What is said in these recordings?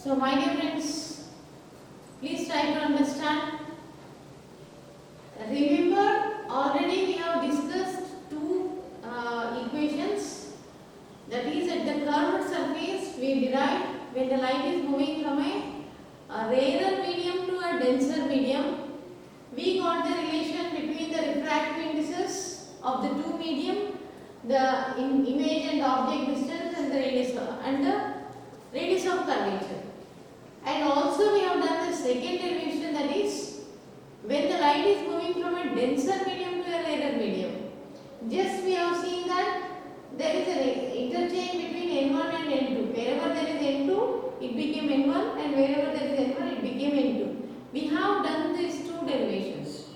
So my dear friends, please try to understand. Remember, already we have discussed two equations. That is, at the curved surface we derive when the light is moving from a rarer medium to a denser medium. We got the relation between the refractive indices of the two medium, the image and the object distance, and the radius of curvature. And also we have done the second derivation, that is when the light is moving from a denser medium to a rarer medium. Just we have seen that there is an interchange between N1 and N2. Wherever there is N2, it became N1, and wherever there is N1, it became N2. We have done these two derivations.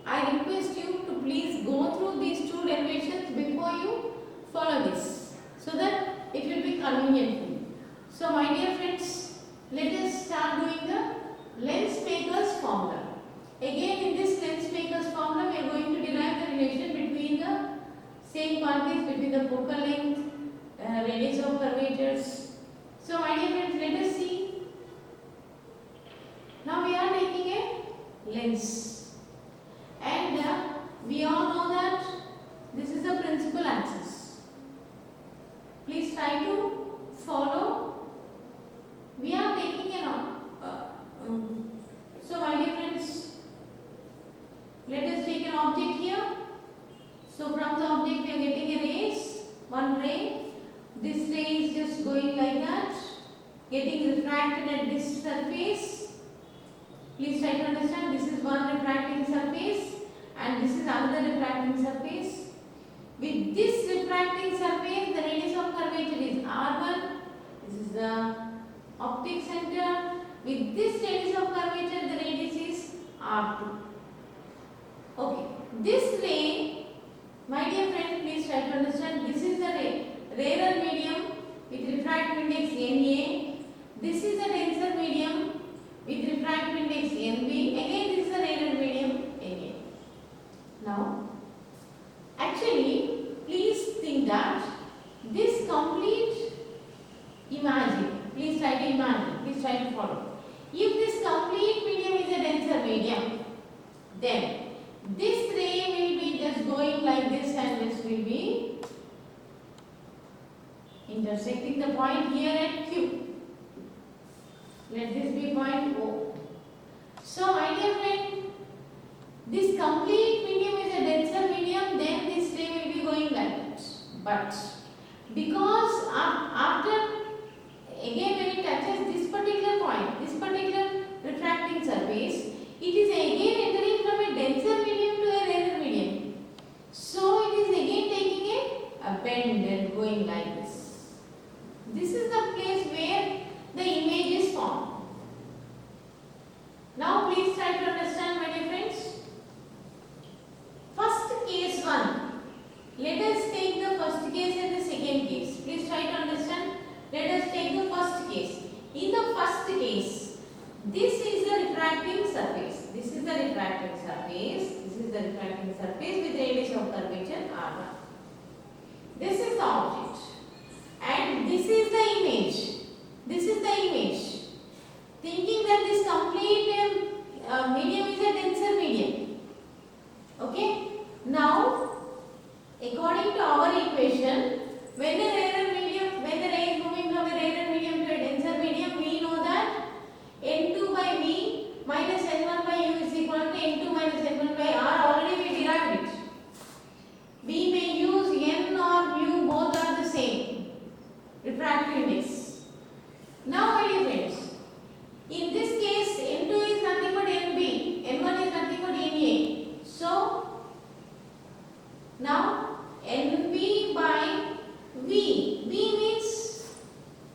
I request you to please go through these two derivations before you follow this, so that it will be convenient for you. So my dear friends, let us start doing the Lenz-Packer's formula. Again, in this Lenz-Packer's formula, we are going to derive the relation between the same quantities, between the focal length, radius of curvatures. So my dear friends, let us see. Now we are taking a lens, and we all know that this is the principal axis. Please try to follow. We are taking so my dear friends, let us take an object here. So from the object we are getting a rays, one ray. This ray is just going like that, getting refracted at this surface. Please try to understand, this is one refracting surface and this is another refracting surface. With this refracting surface, the radius of curvature is R1. This is the optic center. With this radius of curvature, the radius is R2. Okay, this ray, my dear friend, please try to understand, this is the rarer medium with refractive index Na. This is a denser medium with refractive index Nb. Again, this is a rarer medium Na. Now, actually, please think that this complete imagine. Please try to imagine. Please try to follow. If this complete medium is a denser medium, then this ray will be just going like this, and this will be intersecting the point here at Q. Let this be point O. So my dear friend, this complete medium is a denser medium, then this ray will be going like that. But because after, again when it touches this particular point, this particular refracting surface, it is again entering from a denser medium to a rarer medium. So it is again taking a bend and going like this. This is the place where the image is formed. Now please try to understand, my dear friends. First case 1. Let us take the first case and the second case. Please try to understand. Let us take the first case. In the first case, this is the refracting surface. This is the refracting surface. This is the refracting surface with radius of curvature R1. This is the object. And this is the image. This is the image. Thinking that this complete medium is a denser medium. Okay? Now, according to our equation, when the ray is moving from a rarer medium to a denser medium, we know that N2 by V minus N1 by U is equal to N2 minus N1 by R. Already we derived it. We may use N or mu, both are the same refractive index. Now my dear friends, in this case N2 is nothing but Nb, N1 is nothing but Na. So now Nb by V. V means,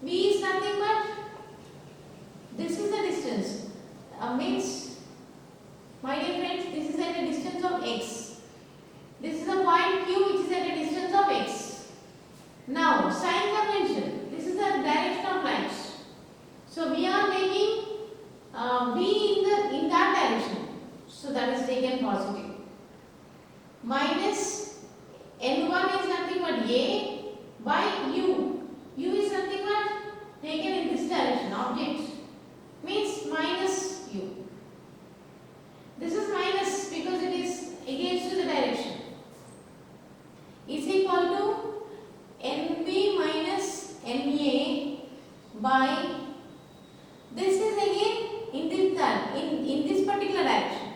V is nothing but, this is the distance. Means, my dear friends, this is at a distance of x. This is a point Q which is at a distance of x. Now, sign convention. This is the direction of light. So we are taking V in that direction. So that is taken positive. Minus N1 is nothing but A by U. U is nothing but taken in this direction, object. by, this is again in this particular direction,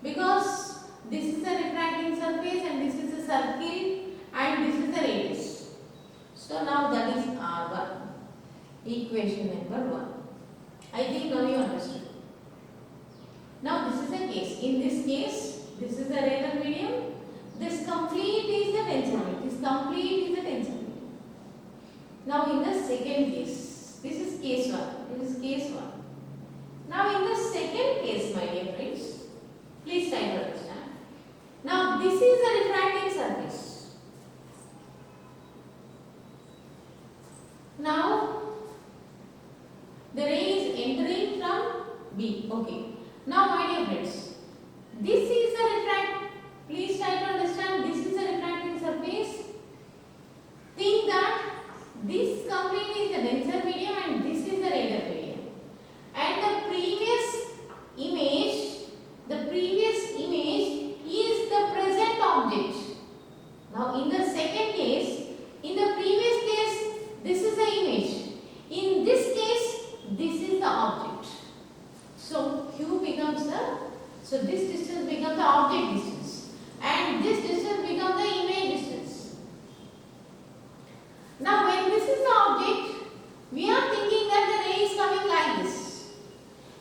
because this is a refracting surface and this is a circle and this is a radius. So now that is R1, equation number 1. I think now you understood. Now this is a case. In this case, this is the radar medium. This complete is the tensor medium. This complete is the tensor medium. Now in the second case, this is case 1. This is case 1. Now in the second case, my dear friends, please try to understand. Now this is a refracting surface. Now the ray is entering from B. Okay. Now my dear friends, this is the please try to understand, this is a refracting surface. Think that this complete is the denser medium and this is the radar medium. And the previous image is the present object. Now in the second case, in the previous case, this is the image. In this case, this is the object. So Q becomes so this distance becomes the object distance and this distance becomes the image distance. Now when this is the object, we are thinking that the ray is coming like this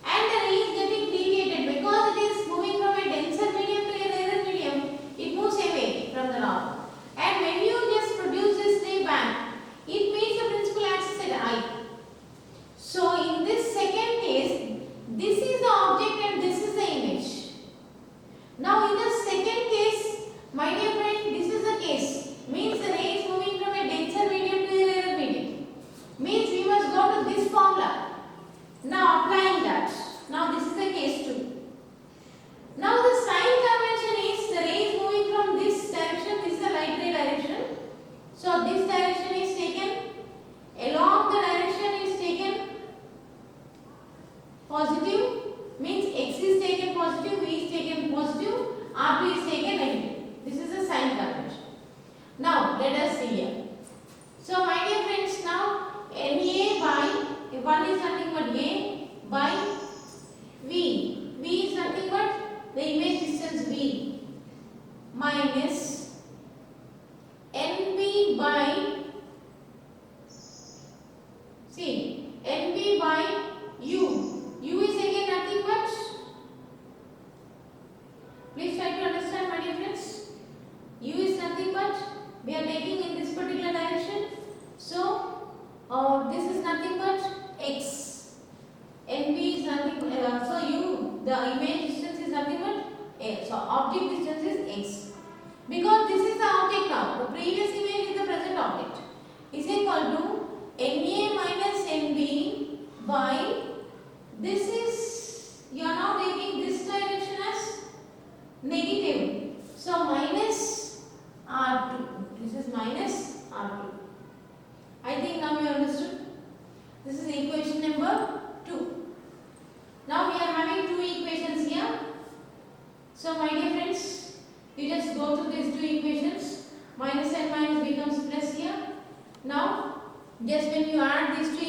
and the ray is getting deviated because it is moving from a denser medium to a rarer medium. It moves away from the norm, and when you just produce this ray back, it meets the principal axis at I. So in this second case, this is the object and this is the image. Now in the second case, my dear friend, this is the case. Means the ray is moving from a denser medium to a rarer medium. Means we must go to this formula. Now applying that. Now this is the case 2. Now the sign convention is the ray is moving from this direction. This is the light ray direction. So this direction is taken. Along the direction is taken positive, means x is taken positive, v is taken positive, r2 is taken negative. This is a sign convention. Now let us see here. So my dear friends, now NA by 1 is nothing but A by V. V is nothing but the image distance V minus NB by, see, NB by U. U is again nothing but, please try to understand my dear friends, U is nothing but, we are taking in this particular direction, so this is nothing but X. NB is nothing, so U, the image distance is nothing but X, so object distance is X. Because this is the object now, the previous image is the present object, is equal to NA minus NB by, this is, you are now taking this direction as negative. So minus R2. This is minus R2. I think now you understood. This is equation number 2. Now we are having two equations here. So my dear friends, you just go through these two equations. Minus and minus becomes plus here. Now just when you add these two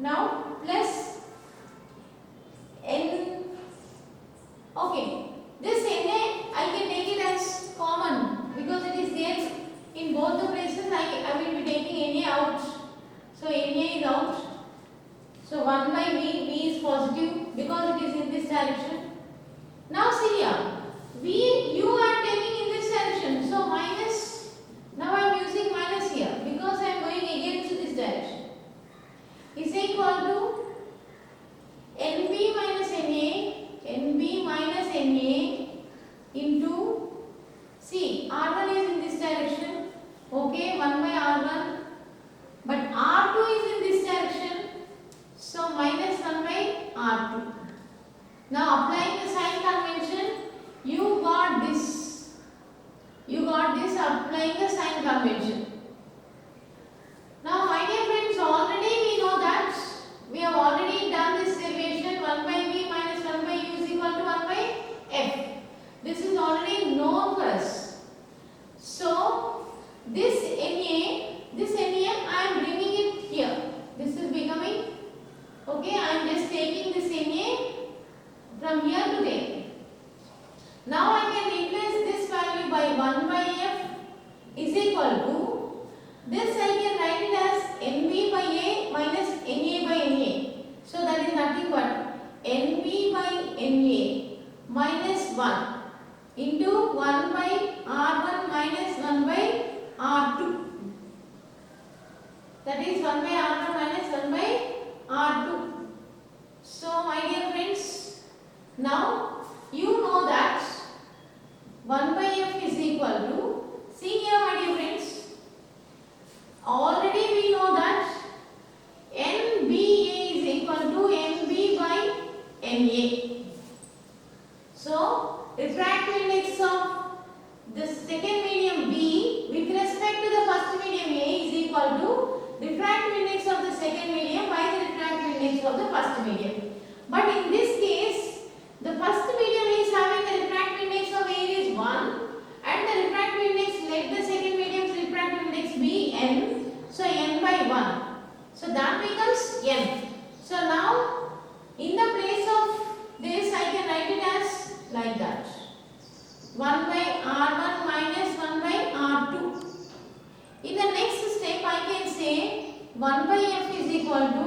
Now plus n. Okay, this Na I can take it as common because it is there in both the places. I will be taking Na out. So Na is out. So 1 by V is positive because it is in this direction. Now see here, you are taking in this direction. So minus, now I am using minus here because I am going against this direction. Is equal to NB minus Na into, see, R1 is in this direction, okay, 1 by R1, but R2 is in this direction, so minus 1 by R2. Now applying the sign convention, you got this applying the sign convention. Now my dear friends, already we know that we have already done this derivation. 1 by V minus 1 by U is equal to 1 by F. This is already known to us. So this Na I am bringing it here. This is becoming, okay, I am just taking this Na from here to there. Now I can replace this value by 1 by F is equal to, this I can write it as NB by A minus Na by Na. So that is nothing but NB by Na minus 1 into 1 by R1 minus 1 by R2. That is 1 by R1 minus 1 by R2. So my dear friends, now you know that 1 by F is equal to, see here my dear friends, already we know that NBA is equal to MB by NA. So refractive index of the second medium B with respect to the first medium A is equal to refractive index of the second medium by the refractive index of the first medium. But in this case, the first medium is having the refractive index of A is 1 and the refractive index, let the second medium's refractive index be N. So N by 1. So that becomes N. So now in the place of this I can write it as like that. 1 by R1 minus 1 by R2. In the next step I can say 1 by F is equal to,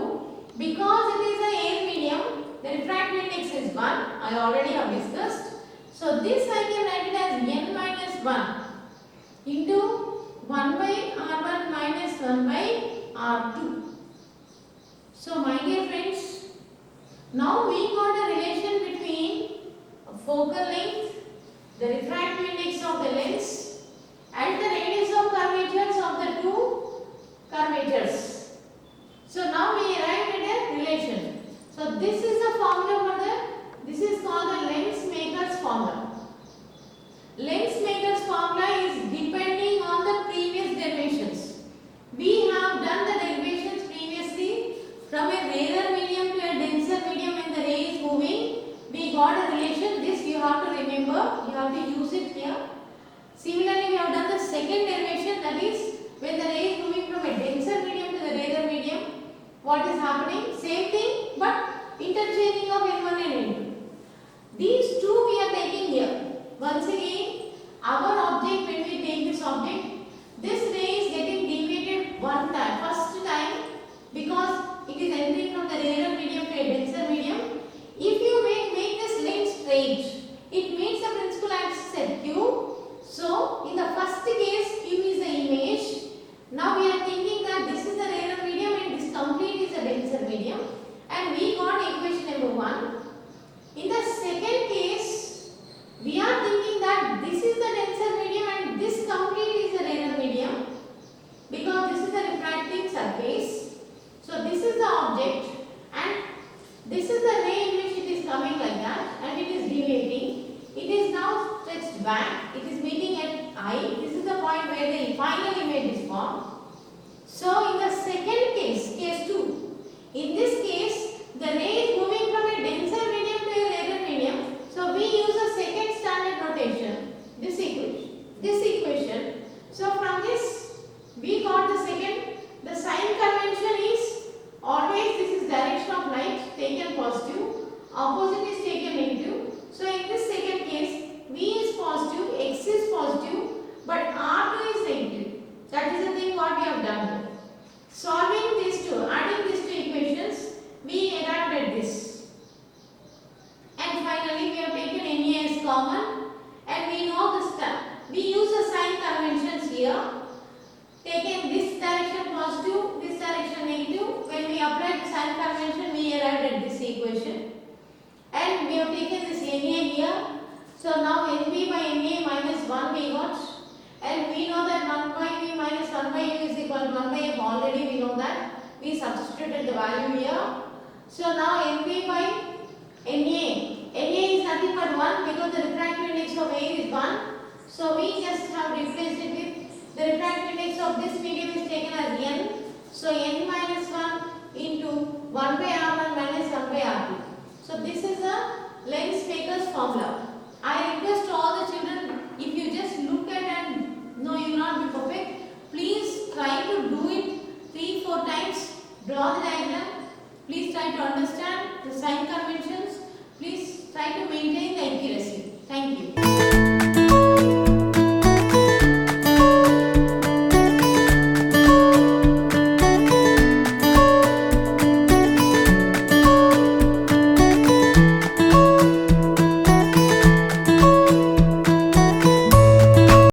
because it is a air medium, the refractive index is 1. I already have discussed. So this I can write it as N minus 1 into 1 by R1 minus 1 by R2. So my dear friends, now we got a relation between focal length, the refractive index of the lens and the radius of curvatures of the two curvatures. So now we arrived at a relation. So this is the formula for the, this is called the Lensmaker's formula. Lensmaker's formula is depending on the previous derivations. We have done the derivations previously from a rarer medium to a denser medium when the ray is moving. We got a relation. This you have to remember. You have to use it here. Similarly, we have done the second derivation, that is when the ray is moving from a denser medium to the rarer medium. What is happening? Same thing, but interchanging of N1 and N2. These two we are taking here. Once again, our object, when we take this object, this ray is getting deviated one time, first time, because it is entering from the rarer medium to a denser medium. If you make this lens straight, it makes the principal axis at Q. So in the first case, Q is the image. Now we are thinking that this is the rarer medium and this complete is a denser medium, and we got equation number 1. In the second case, we are thinking that this is the denser medium and this complete is the rarer medium, because this is the refracting surface. So this is the object and this is the ray in which it is coming like that and it is deviating. It is now stretched back. It is meeting at I. This is the point where the final image is formed. So in the second case, case 2, in this case the ray is moving from a denser medium to a rarer medium. So we use a second standard notation, this equation. So from this we got the second, the sign convention is always this is minus 1 we got, and we know that 1 by v minus 1 by u is equal to 1 by f. Already we know that. We substituted the value here. So now NP by NA. NA is nothing but 1 because the refractive index of A is 1. So we just have replaced it with the refractive index of this medium is taken as n. So n minus 1 into 1 by r1 minus 1 by r2. So this is a Lenz-Packer's formula. I request all the children, if you just look at and no, you will not be perfect, please try to do it 3-4 times. Draw the diagram. Please try to understand the sign conventions. Please try to maintain the accuracy. Thank you.